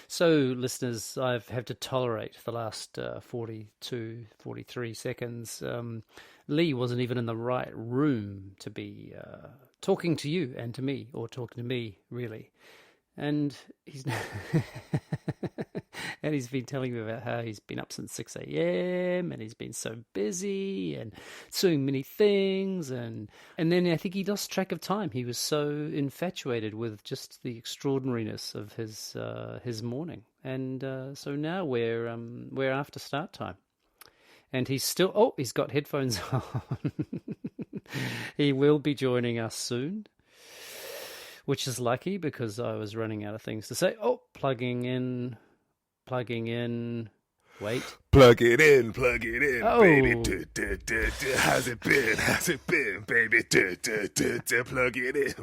So, listeners, I've had to tolerate the last 42, 43 seconds. Lee wasn't even in the right room to be talking to you and to me, or talking to me, really. And he's and he's been telling me about how he's been up since 6 a.m. and he's been so busy and so many things, and then I think he lost track of time. He was so infatuated with just the extraordinariness of his morning, and so now we're after start time, and he's got headphones on. He will be joining us soon, which is lucky because I was running out of things to say. Oh, plugging in. Wait. Plug it in, baby. How's it been, baby?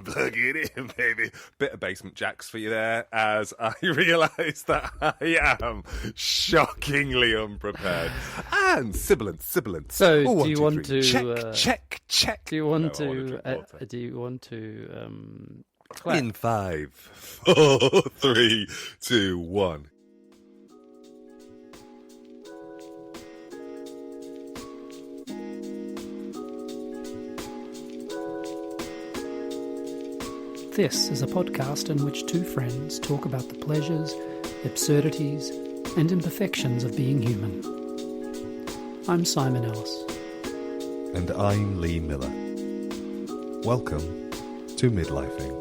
Plug it in, baby. Bit of basement jacks for you there, as I realise that I am shockingly unprepared. And sibilant. So, Ooh, do you want to check? Do you want to clap? In 5, 4, 3, 2, 1. This is a podcast in which two friends talk about the pleasures, absurdities, and imperfections of being human. I'm Simon Ellis. And I'm Lee Miller. Welcome to Midlifing.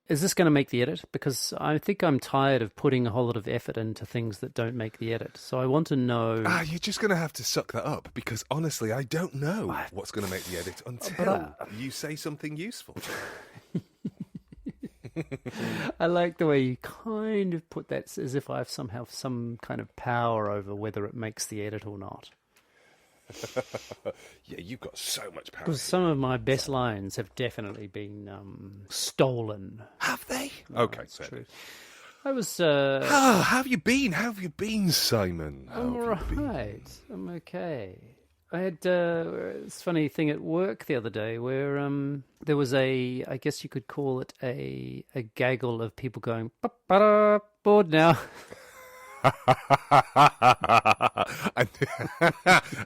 Is this going to make the edit? Because I think I'm tired of putting a whole lot of effort into things that don't make the edit. So I want to know... You're just going to have to suck that up, because honestly, I don't know what's going to make the edit until you say something useful. I like the way you kind of put that as if I have somehow some kind of power over whether it makes the edit or not. Yeah, you've got so much power. Because some of my best lines have definitely been stolen. Have they? No, okay, it's so true. I was... how have you been? How have you been, Simon? I'm right. I'm okay. I had this funny thing at work the other day where there was I guess you could call it a gaggle of people going, "Ba-ba-da, bored now."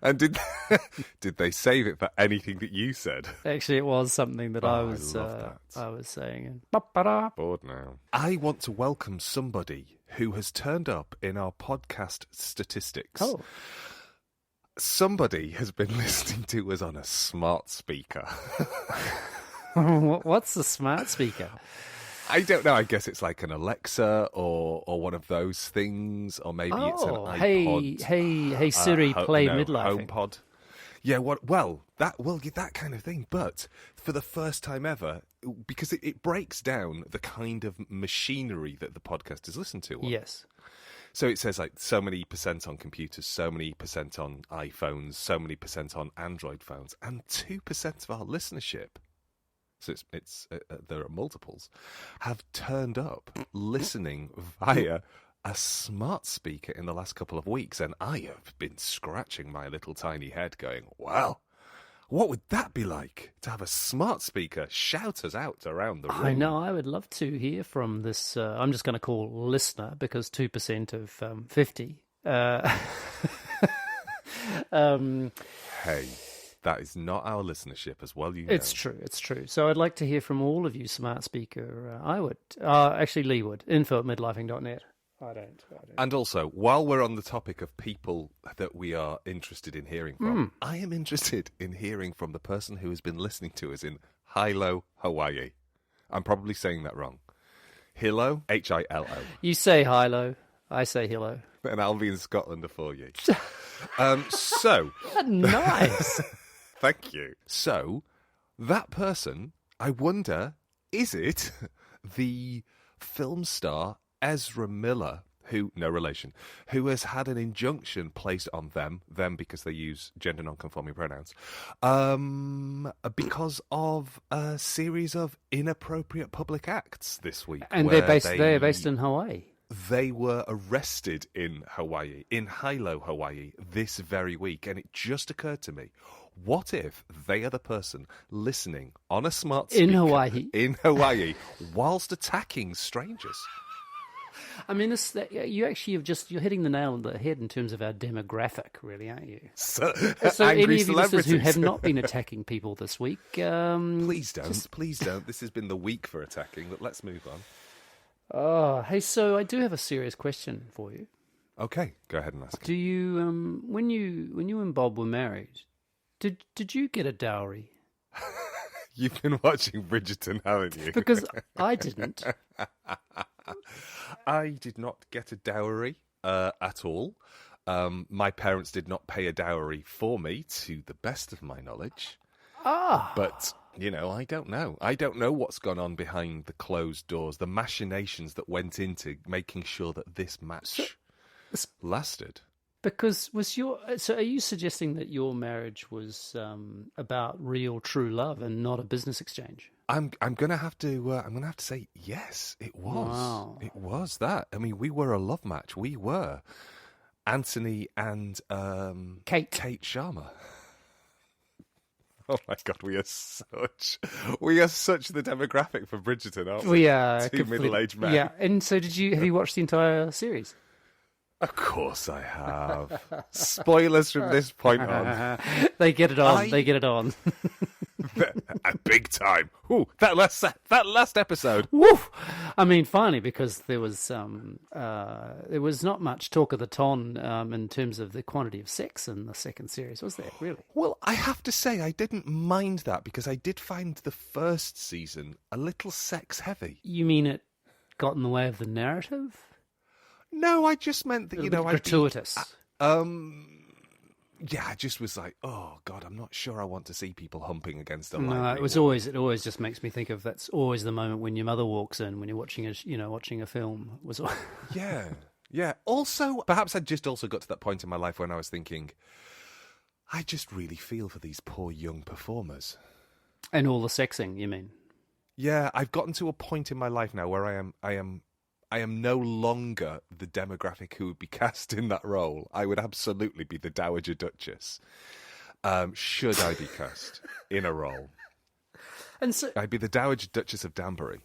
and did they save it for anything that you said? Actually, it was something that I was saying. Ba-ba-da. Bored now. I want to welcome somebody who has turned up in our podcast statistics. Oh. Somebody has been listening to us on a smart speaker. What's the smart speaker? I don't know. I guess it's like an Alexa or one of those things, or maybe it's an iPod. Hey Siri, play Midlifing. HomePod. Yeah, that kind of thing. But for the first time ever, because it breaks down the kind of machinery that the podcast is listened to on. Yes. So it says like so many percent on computers, so many percent on iPhones, so many percent on Android phones, and 2% of our listenership. So it's there are multiples, have turned up listening via a smart speaker in the last couple of weeks, and I have been scratching my little tiny head going, wow, what would that be like to have a smart speaker shout us out around the room? I know, I would love to hear from this, I'm just going to call listener, because 2% of 50. Hey. That is not our listenership, as well you know. It's true. So I'd like to hear from all of you, smart speaker. I would. Actually, Lee would. info@midlifing.net. I don't. And also, while we're on the topic of people that we are interested in hearing from, I am interested in hearing from the person who has been listening to us in Hilo, Hawaii. I'm probably saying that wrong. Hilo, Hilo. You say Hilo, I say Hilo. And I'll be in Scotland for you. So... Nice. Thank you. So, that person, I wonder, is it the film star Ezra Miller, who, no relation, who has had an injunction placed on them because they use gender non-conforming pronouns, because of a series of inappropriate public acts this week. And they're based in Hawaii. They were arrested in Hawaii, in Hilo, Hawaii, this very week, and it just occurred to me, What if they are the person listening on a smart In speaker Hawaii. in Hawaii whilst attacking strangers? I mean, you actually you're hitting the nail on the head in terms of our demographic, really, aren't you? So any angry of you listeners who celebrities. have not been attacking people this week, Please don't. This has been the week for attacking, but let's move on. Oh, hey, so I do have a serious question for you. Okay, go ahead and ask it. Do you, when you and Bob were married, did you get a dowry? You've been watching Bridgerton, haven't you? Because I didn't. I did not get a dowry at all. My parents did not pay a dowry for me, to the best of my knowledge. But, I don't know. I don't know what's gone on behind the closed doors, the machinations that went into making sure that this match lasted. Because so are you suggesting that your marriage was about real true love and not a business exchange? I'm gonna have to say yes, it was. Wow. It was that. I mean, we were a love match. We were Antony and Kate Sharma. Oh my God, we are such the demographic for Bridgerton, aren't we? We are two middle-aged men. Yeah, and so have you watched the entire series? Of course I have. Spoilers from this point on. They get it on. They get it on. Big time. Ooh, that last episode. Woo! I mean, finally, because there was not much talk of the ton in terms of the quantity of sex in the second series, was there? Really? Well, I have to say, I didn't mind that because I did find the first season a little sex heavy. You mean it got in the way of the narrative? No, I just meant that, gratuitous. Yeah, I just was like, oh God, I'm not sure I want to see people humping against a light. No, it always just makes me think of that's always the moment when your mother walks in when you're watching a film. Yeah. Also, perhaps I'd just also got to that point in my life when I was thinking, I just really feel for these poor young performers. And all the sexing, you mean? Yeah, I've gotten to a point in my life now where I am no longer the demographic who would be cast in that role. I would absolutely be the Dowager Duchess. Should I be cast in a role? And so I'd be the Dowager Duchess of Danbury.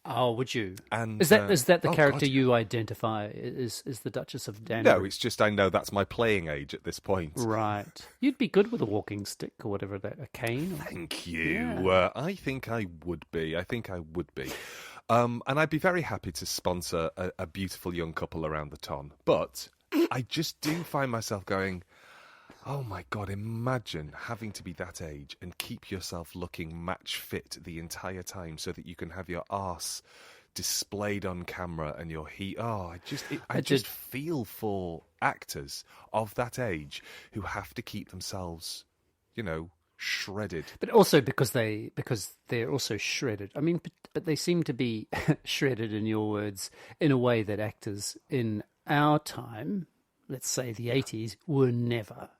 Oh, would you? And is that the character God. you identify is the Duchess of Danbury? No, it's just I know that's my playing age at this point. Right. You'd be good with a walking stick or whatever, a cane. Thank you. Yeah. I think I would be. And I'd be very happy to sponsor a beautiful young couple around the ton. But I just do find myself going, oh my God, imagine having to be that age and keep yourself looking match fit the entire time so that you can have your arse displayed on camera and your heat. Oh, I just feel for actors of that age who have to keep themselves, shredded. But also because they're also shredded. I mean, but they seem to be shredded, in your words, in a way that actors in our time, let's say the 80s, were never.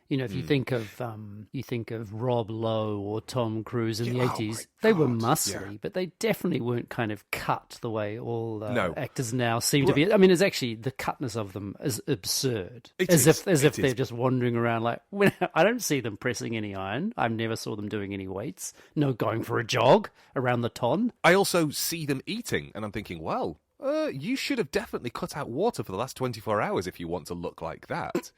If you think of Rob Lowe or Tom Cruise in the 80s, they were muscly, but they definitely weren't kind of cut the way all actors now seem to be. I mean, it's actually the cutness of them is absurd. As if they're just wandering around like, I don't see them pressing any iron. I never saw them doing any weights. No, going for a jog around the ton. I also see them eating, and I'm thinking, well, you should have definitely cut out water for the last 24 hours if you want to look like that.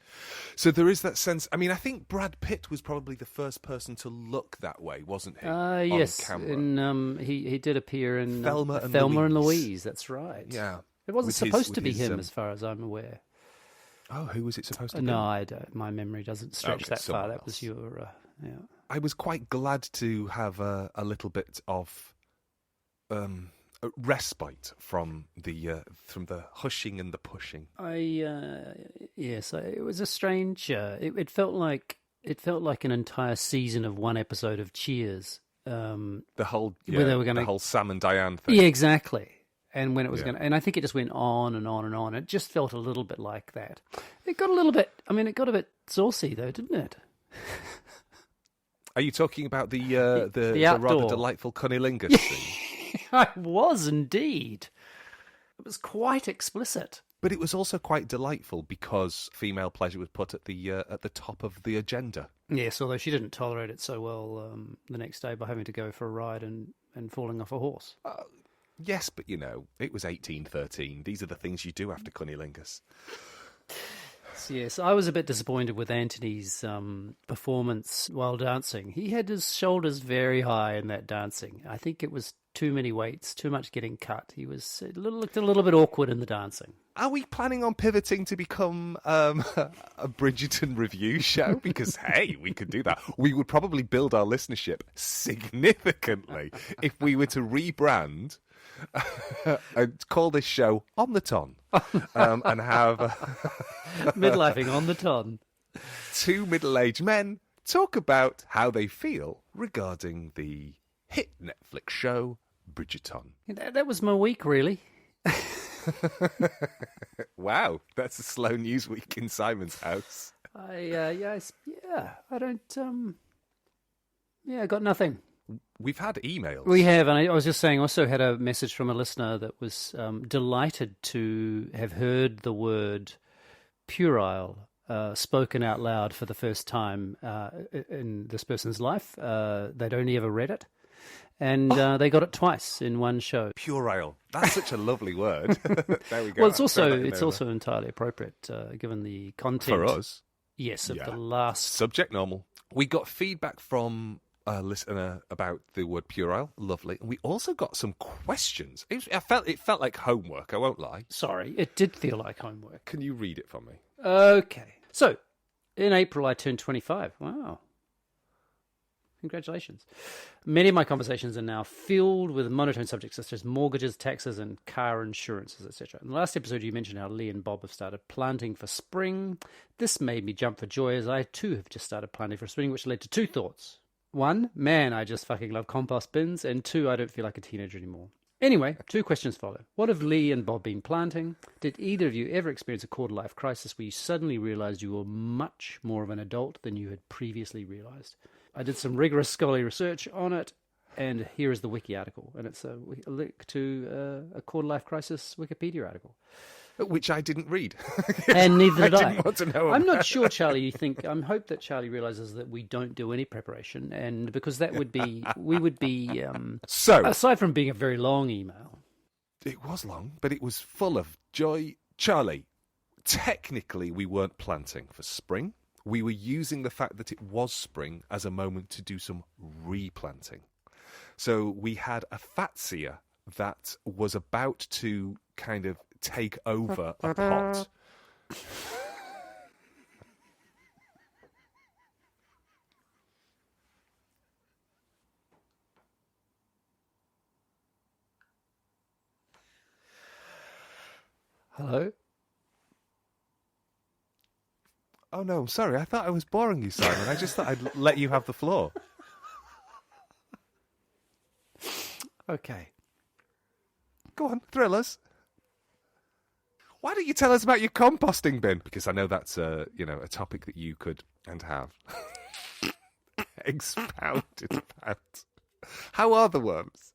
So there is that sense. I mean, I think Brad Pitt was probably the first person to look that way, wasn't he? Yes, on camera. And he did appear in Thelma and Louise. That's right. Yeah, it wasn't supposed to be him, as far as I'm aware. Oh, who was it supposed to be? No, I don't. My memory doesn't stretch that far. That was your. Yeah. I was quite glad to have a little bit of respite from the hushing and the pushing. Yes, it was a strange. It felt like an entire season of one episode of Cheers. The whole the whole Sam and Diane thing. Yeah, exactly. And when it was and I think it just went on and on and on. It just felt a little bit like that. It got a bit saucy though, didn't it? Are you talking about the outdoor. rather delightful cunnilingus scene? I was indeed. It was quite explicit. But it was also quite delightful because female pleasure was put at the top of the agenda. Yes, although she didn't tolerate it so well the next day by having to go for a ride and falling off a horse. Yes, but it was 1813. These are the things you do after cunnilingus. Yes, I was a bit disappointed with Antony's performance while dancing. He had his shoulders very high in that dancing. I think it was too many weights, too much getting cut. He looked a little bit awkward in the dancing. Are we planning on pivoting to become a Bridgerton review show? Because, hey, we could do that. We would probably build our listenership significantly if we were to rebrand and call this show On the Ton and have midlifing on the ton. Two middle-aged men talk about how they feel regarding the hit Netflix show Bridgerton. That was my week, really. Wow, that's a slow news week in Simon's house. I got nothing. We've had emails. We have, and I was just saying, also had a message from a listener that was delighted to have heard the word puerile spoken out loud for the first time in this person's life. They'd only ever read it, and they got it twice in one show. Puerile. That's such a lovely word. There we go. Well, it's also entirely appropriate given the content for us. Yes, of the last subject. Normal. We got feedback from a listener about the word puerile. Lovely. And we also got some questions. It felt like homework, I won't lie. Sorry, it did feel like homework. Can you read it for me? Okay. So, in April I turned 25. Wow. Congratulations. Many of my conversations are now filled with monotone subjects such as mortgages, taxes, and car insurances, etc. In the last episode, you mentioned how Lee and Bob have started planting for spring. This made me jump for joy as I too have just started planting for spring, which led to two thoughts. One, man, I just fucking love compost bins. And two, I don't feel like a teenager anymore. Anyway, two questions follow. What have Lee and Bob been planting? Did either of you ever experience a quarter-life crisis where you suddenly realised you were much more of an adult than you had previously realised? I did some rigorous scholarly research on it, and here is the wiki article. And it's a link to a quarter-life crisis Wikipedia article. Which I didn't read. And neither did I. Didn't want to know I'm not sure, Charlie, I hope that Charlie realises that we don't do any preparation, and because that would be, we would be, so, aside from being a very long email. It was long, but it was full of joy. Charlie, technically we weren't planting for spring. We were using the fact that it was spring as a moment to do some replanting. So we had a fatsia that was about to kind of take over a pot. Hello? Oh no, I'm sorry. I thought I was boring you, Simon. I just thought I'd let you have the floor. Okay. Go on, thrill us. Why don't you tell us about your composting bin? Because I know that's a topic that you could and have expounded about. How are the worms?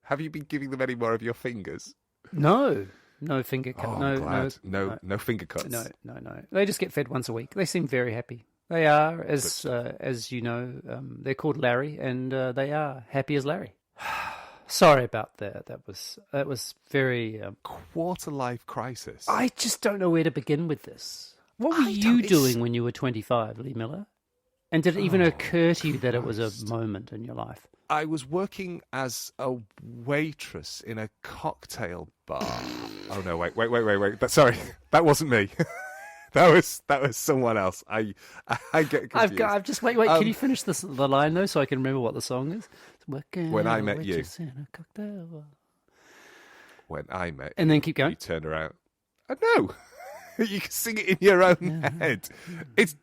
Have you been giving them any more of your fingers? No finger cut. Oh, no finger cuts. No. They just get fed once a week. They seem very happy. They are, as you know, they're called Larry, and they are happy as Larry. Sorry about that. That was very quarter-life crisis. I just don't know where to begin with this. What were you doing when you were 25, Lee Miller? And did it even occur to you that it was a moment in your life? I was working as a waitress in a cocktail bar. Oh no! Wait! Sorry, that wasn't me. That was someone else. I get confused. I've just wait. Can you finish the line though, so I can remember what the song is? When I met you. In a cocktail bar. When I met you. And then keep going. You turned around. I know. You can sing it in your own head. It's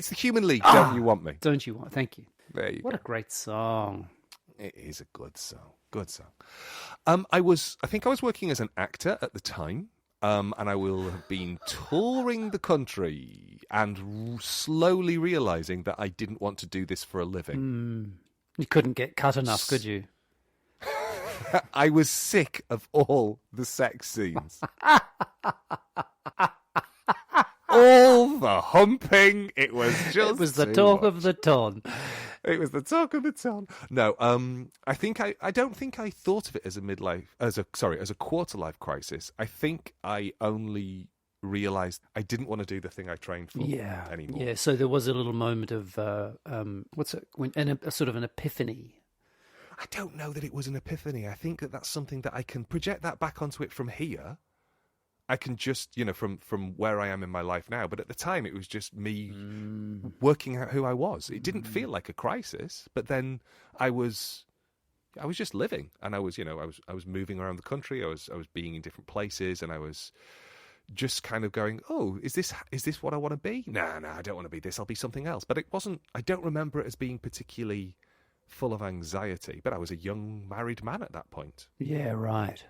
the Human League. Don't you want me? Don't you want? Thank you. There you go. What a great song. It is a good song. Good song. I think I was working as an actor at the time. And I will have been touring the country and slowly realising that I didn't want to do this for a living. You couldn't get cut enough, could you? I was sick of all the sex scenes. all the humping. It was just It was the too talk much. of the town. It was the talk of the town. No, I don't think I thought of it as a quarter life crisis. I think I only realised I didn't want to do the thing I trained for anymore. Yeah, so there was a little moment of a sort of an epiphany. I don't know that it was an epiphany. I think that that's something that I can project that back onto it from here. I can just, from where I am in my life now. But at the time, it was just me working out who I was. It didn't feel like a crisis, but then I was just living, and I was moving around the country. I was being in different places, and I was just kind of going, oh, is this what I want to be? No, I don't want to be this. I'll be something else. But it wasn't. I don't remember it as being particularly full of anxiety. But I was a young married man at that point. Yeah, right.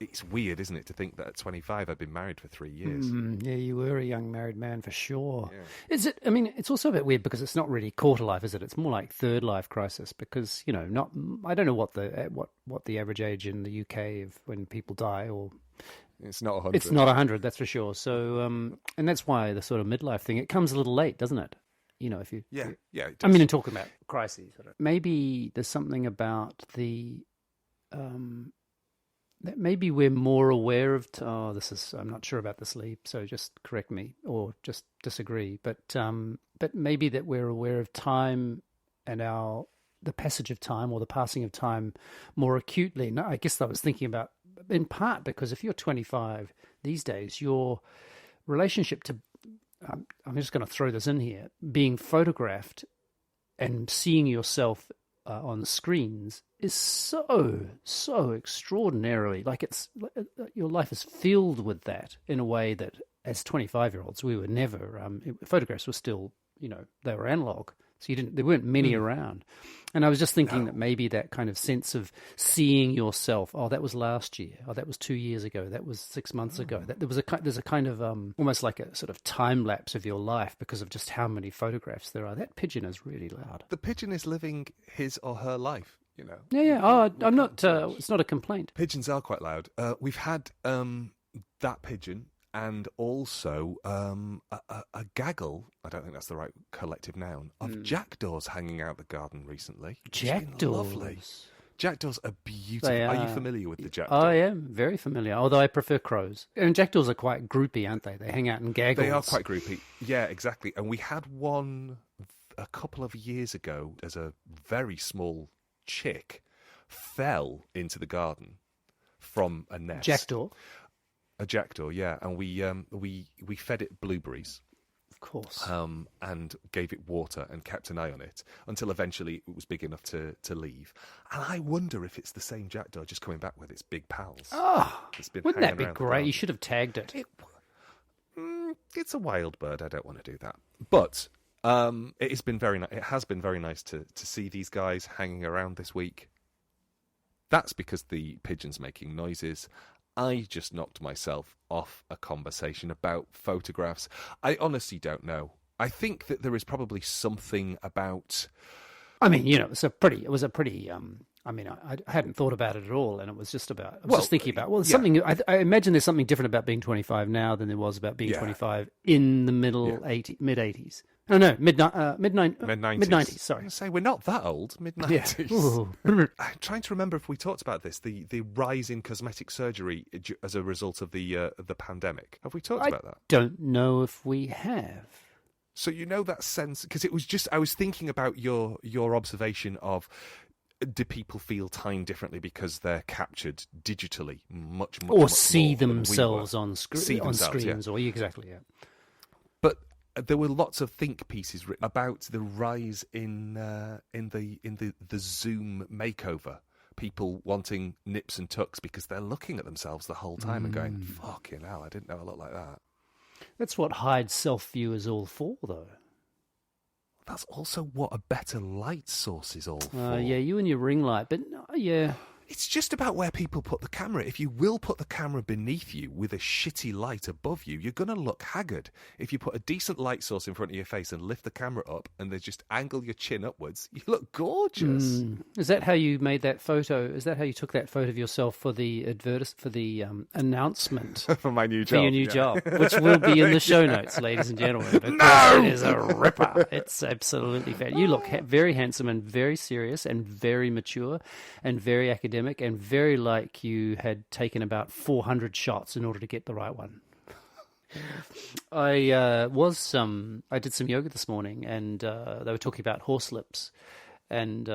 It's weird, isn't it, to think that at 25 I'd been married for 3 years. Yeah, you were a young married man for sure. Yeah. Is it? I mean, it's also a bit weird because it's not really quarter life, is it? It's more like third life crisis because not. I don't know what the average age in the UK of when people die, or It's not 100. it's not 100, that's for sure. So, and that's why the sort of midlife thing, it comes a little late, doesn't it? If you Yeah. It I does. mean, in talking about crises, maybe there's something about the that maybe we're more aware of. I'm not sure about this, Lee. So just correct me or just disagree. But maybe that we're aware of time and the passage of time or the passing of time more acutely. No, I guess I was thinking about in part because if you're 25 these days, your relationship to I'm just going to throw this in here, being photographed and seeing yourself on the screens is so extraordinarily, your life is filled with that in a way that as 25-year-olds we were never. Photographs were still, they were analog, so there weren't many around. And I was just thinking that maybe that kind of sense of seeing yourself, oh, that was last year, oh, that was 2 years ago, that was 6 months ago. That there's a kind of almost like a sort of time lapse of your life because of just how many photographs there are. That pigeon is really loud. The pigeon is living his or her life, Yeah. Oh, I'm not. It's not a complaint. Pigeons are quite loud. We've had that pigeon and also a gaggle, I don't think that's the right collective noun, of jackdaws hanging out the garden recently. Jackdaws. Lovely. Jackdaws are beautiful. They Are are. you familiar with the jackdaw? I am very familiar, although I prefer crows. And jackdaws are quite groupy, aren't they? They hang out in gaggles. They are quite groupy. Yeah, exactly. And we had one a couple of years ago as a very small chick fell into the garden from a nest. Jackdaw. A jackdaw, yeah, and we fed it blueberries, Of course. and gave it water and kept an eye on it until eventually it was big enough to leave. And I wonder if it's the same jackdaw just coming back with its big pals. Oh, It's been wouldn't that hanging be around the great? garden. You should have tagged it. It's a wild bird. I don't want to do that, but it has been very It has been very nice to see these guys hanging around this week. That's because the pigeon's making noises. I just knocked myself off a conversation about photographs. I honestly don't know. I think that there is probably something about. I mean, it was a pretty. I mean, I hadn't thought about it at all, and it was just about. I was just thinking about. Well, yeah. something. I imagine there's something different about being 25 now than there was about being 25 in the mid 80s. Oh no, mid 90s. Sorry, I was gonna say we're not that old. Mid 90s. Yeah. I'm trying to remember if we talked about this. The rise in cosmetic surgery as a result of the pandemic. Have we talked about that? Don't know if we have. So that sense, because it was just I was thinking about your observation of. Do people feel time differently because they're captured digitally much Or much see more than we themselves were? on See on themselves, screens, or exactly, yeah. But there were lots of think pieces written about the rise in the Zoom makeover. People wanting nips and tucks because they're looking at themselves the whole time and going, "Fucking hell, I didn't know I looked like that." That's what hide self-view is all for, though. That's also what a better light source is all for. Yeah, you and your ring light, but yeah. It's just about where people put the camera. If you will put the camera beneath you with a shitty light above you, you're going to look haggard. If you put a decent light source in front of your face and lift the camera up and then just angle your chin upwards, you look gorgeous. Is that how you made that photo? Is that how you took that photo of yourself for the announcement For my new job. for your new job, which will be in the show notes, ladies and gentlemen. Because No! it is a ripper. It's absolutely fantastic. You look very handsome and very serious and very mature and very academic and very like you had taken about 400 shots in order to get the right one. I did some yoga this morning, and they were talking about horse lips, and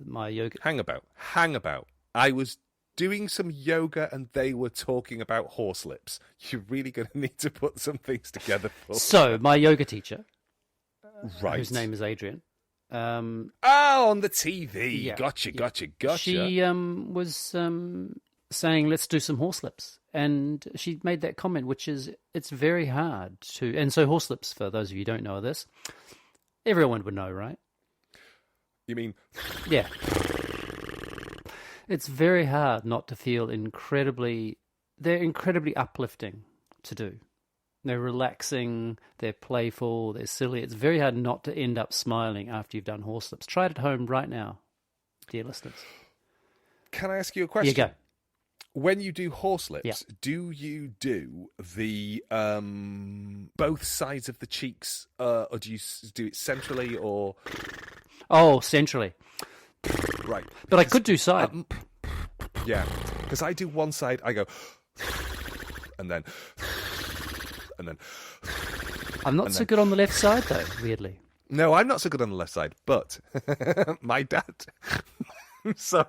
my yoga. Hang about. I was doing some yoga and they were talking about horse lips. You're really going to need to put some things together for So my yoga teacher, right, whose name is Adrian. On the TV. Yeah. Gotcha. She was saying, let's do some horse lips. And she made that comment, which is, it's very hard to... And so horse lips, for those of you who don't know this, everyone would know, right? You mean... Yeah. It's very hard not to feel incredibly... They're incredibly uplifting to do. They're relaxing, they're playful, they're silly. It's very hard not to end up smiling after you've done horse lips. Try it at home right now, dear listeners. Can I ask you a question? You go. When you do horse lips, Yeah. do you do the both sides of the cheeks, or do you do it centrally, or... Oh, centrally. Right. But I could do side. Yeah, because I do one side, I go... And then... I'm not so good on the left side, though, weirdly. No, I'm not so good on the left side, but my dad... I'm sorry,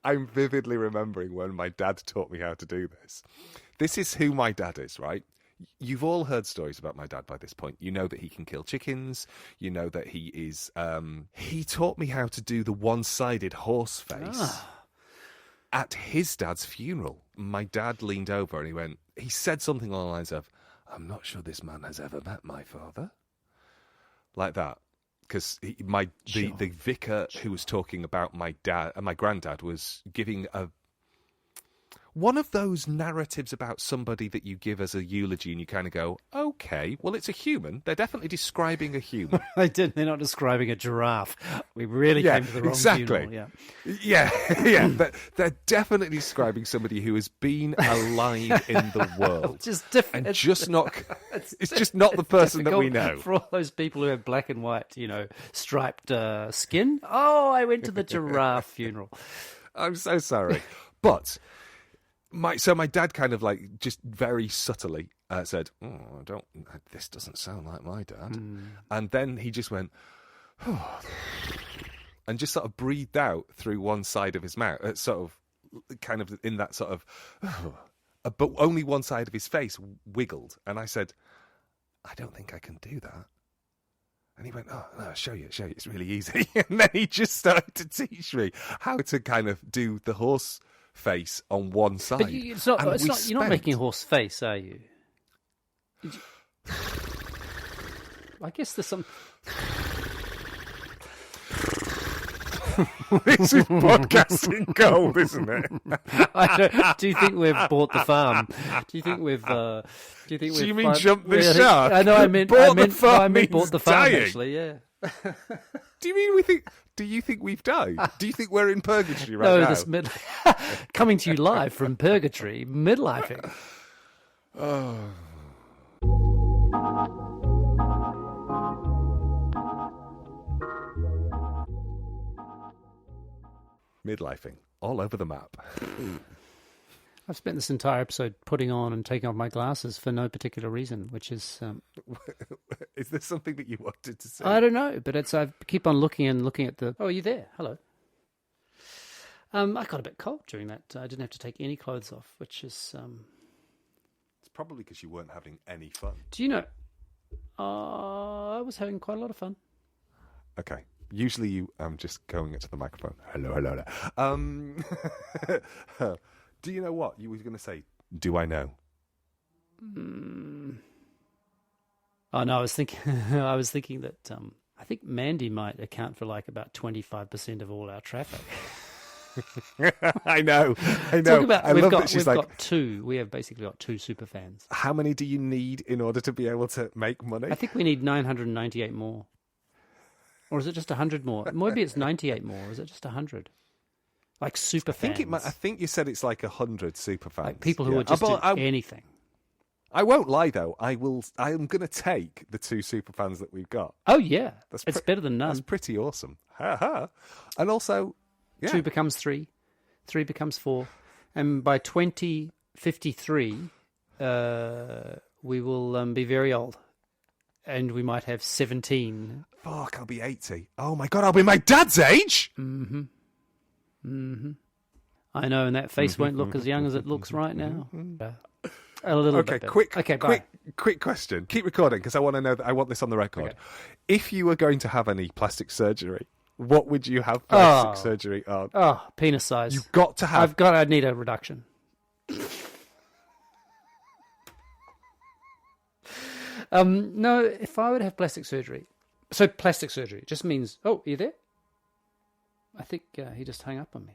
I'm vividly remembering when my dad taught me how to do this. This is who my dad is, right? You've all heard stories about my dad by this point. You know that he can kill chickens. You know that he is... he taught me how to do the one-sided horse face at his dad's funeral. My dad leaned over and he said something along the lines of, "I'm not sure this man has ever met my father." Like that. Because the vicar who was talking about my dad and my granddad was giving one of those narratives about somebody that you give as a eulogy and you kind of go, okay, well, it's a human. They're definitely describing a human. They're not describing a giraffe. We really came to the wrong funeral. Yeah. But they're definitely describing somebody who has been alive in the world. Just different. And it's just not the person that we know. For all those people who have black and white, striped skin. Oh, I went to the giraffe funeral. I'm so sorry. But... my dad kind of just very subtly said, this doesn't sound like my dad. And then he just went, oh, and just sort of breathed out through one side of his mouth, sort of kind of in that sort of, but only one side of his face wiggled. And I said, I don't think I can do that. And he went, oh, no, I'll show you, it's really easy. And then he just started to teach me how to kind of do the horse face on one side. But you're not making a horse face, are you? I guess there's some... This is podcasting gold, isn't it? Do you think we've bought the farm? Do you think we've... Do you mean jump the shark? I know, I meant bought the farm, dying. actually, yeah. Do you think we've died? Do you think we're in purgatory right now? This coming to you live from purgatory, midlifing. Oh. Midlifing, all over the map. I've spent this entire episode putting on and taking off my glasses for no particular reason, which is... Is there something that you wanted to say? I don't know, but I keep on looking at the... Oh, are you there? Hello. I got a bit cold during that. I didn't have to take any clothes off, which is... It's probably because you weren't having any fun. Do you know... I was having quite a lot of fun. Okay. Usually you just going into the microphone. Hello. Do you know what you were going to say? Do I know? Oh no, I was thinking that I think Mandy might account for about 25% of all our traffic. I know. Talk about, I love that she's we've like, got two. We have basically got two super fans. how many do you need in order to be able to make money? I think we need 998 more. Or is it just 100 more? Maybe it's 98 more. Or is it just 100? Like super fans. I think you said it's like 100 super fans. Like people who are just do anything. I won't lie though. I am going to take the two super fans that we've got. Oh yeah, it's better than none. That's pretty awesome. Ha ha. And also, yeah. 2 becomes 3, 3 becomes 4, and by 2053, we will be very old, and we might have 17. Fuck, I'll be 80. Oh my god, I'll be my dad's age. Mm-hmm. Mm-hmm. I know, and that face won't look as young as it looks right now. A little bit. Quick question. Keep recording because I want to know that I want this on the record. Okay. If you were going to have any plastic surgery, what would you have plastic surgery on? Oh, penis size. You've got to have. I need a reduction. No, if I would have plastic surgery. So plastic surgery just means, oh, are you there? I think he just hung up on me.